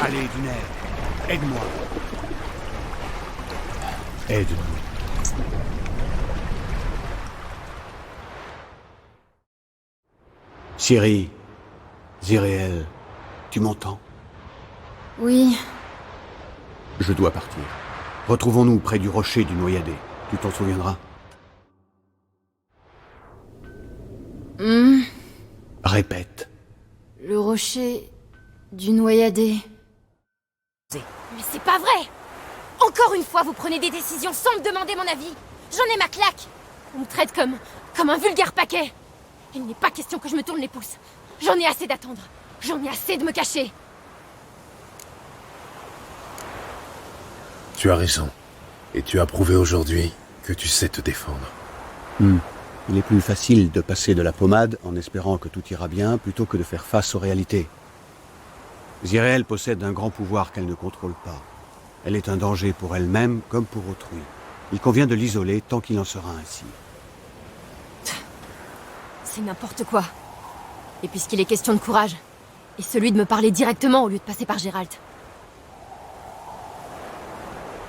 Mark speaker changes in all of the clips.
Speaker 1: Allez, Dunaire, aide-moi. Aide-nous. Ciri, Ziréel, tu m'entends?
Speaker 2: Oui.
Speaker 1: Je dois partir. Retrouvons-nous près du rocher du Noyadé. Tu t'en souviendras? Répète.
Speaker 2: Le rocher du Noyadé.
Speaker 3: Mais c'est pas vrai! Encore une fois, vous prenez des décisions sans me demander mon avis. J'en ai ma claque. On me traite comme un vulgaire paquet. Il n'est pas question que je me tourne les pouces. J'en ai assez d'attendre. J'en ai assez de me cacher.
Speaker 4: Tu as raison. Et tu as prouvé aujourd'hui que tu sais te défendre.
Speaker 1: Il est plus facile de passer de la pommade en espérant que tout ira bien plutôt que de faire face aux réalités. Ziréel possède un grand pouvoir qu'elle ne contrôle pas. Elle est un danger pour elle-même comme pour autrui. Il convient de l'isoler tant qu'il en sera ainsi.
Speaker 3: C'est n'importe quoi. Et puisqu'il est question de courage, et celui de me parler directement au lieu de passer par Gérald.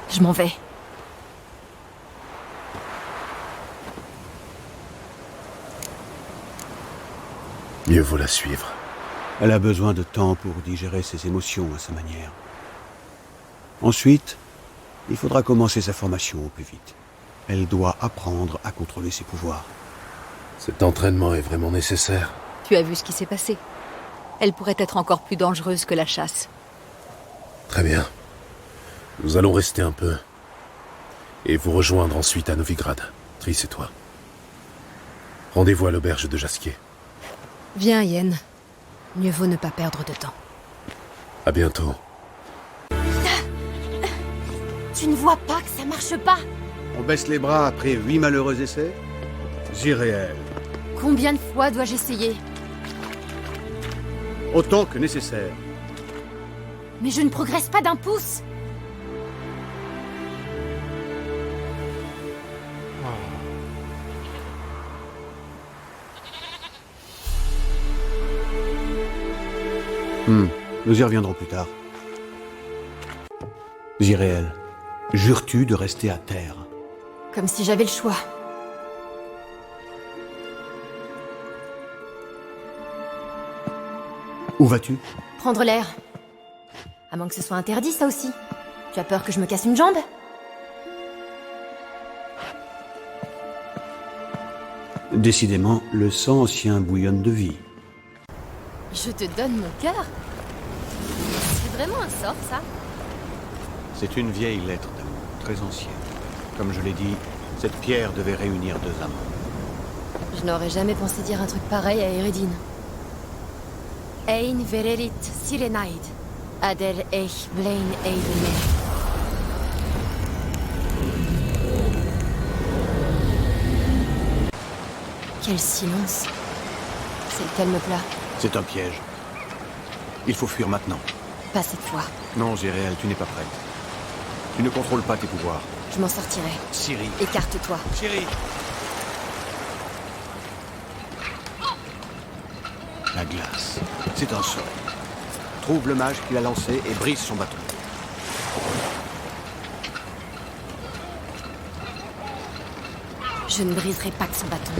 Speaker 3: Je m'en vais.
Speaker 4: Mieux vaut la suivre.
Speaker 1: Elle a besoin de temps pour digérer ses émotions à sa manière. Ensuite, il faudra commencer sa formation au plus vite. Elle doit apprendre à contrôler ses pouvoirs.
Speaker 4: Cet entraînement est vraiment nécessaire.
Speaker 5: Tu as vu ce qui s'est passé. Elle pourrait être encore plus dangereuse que la chasse.
Speaker 4: Très bien. Nous allons rester un peu. Et vous rejoindre ensuite à Novigrad. Triss et toi. Rendez-vous à l'auberge de Jasquier.
Speaker 5: Viens, Yen. Mieux vaut ne pas perdre de temps.
Speaker 4: À bientôt.
Speaker 3: Tu ne vois pas que ça marche pas?
Speaker 1: On baisse les bras après 8 malheureux essais? Ziréel.
Speaker 3: Combien de fois dois-je essayer?
Speaker 1: Autant que nécessaire.
Speaker 3: Mais je ne progresse pas d'un pouce.
Speaker 1: Nous y reviendrons plus tard. Ziréel, jures-tu de rester à terre?
Speaker 3: Comme si j'avais le choix.
Speaker 1: Où vas-tu?
Speaker 3: Prendre l'air. À moins que ce soit interdit, ça aussi. Tu as peur que je me casse une jambe?
Speaker 1: Décidément, le sang ancien bouillonne de vie.
Speaker 3: Je te donne mon cœur? C'est vraiment un sort, ça?
Speaker 1: C'est une vieille lettre d'amour, très ancienne. Comme je l'ai dit, cette pierre devait réunir deux amants.
Speaker 3: Je n'aurais jamais pensé dire un truc pareil à Eredin. Ein verelit sirenaid, adel eich blain eivene. Quel silence. C'est le calme plat.
Speaker 1: C'est un piège. Il faut fuir maintenant.
Speaker 3: Pas cette fois.
Speaker 1: Non, Ziréel, tu n'es pas prête. Tu ne contrôles pas tes pouvoirs.
Speaker 3: Je m'en sortirai.
Speaker 1: Ciri.
Speaker 3: Écarte-toi.
Speaker 1: Ciri. La glace. C'est un sort. Trouve le mage qui l'a lancé et brise son bâton.
Speaker 3: Je ne briserai pas que son bâton.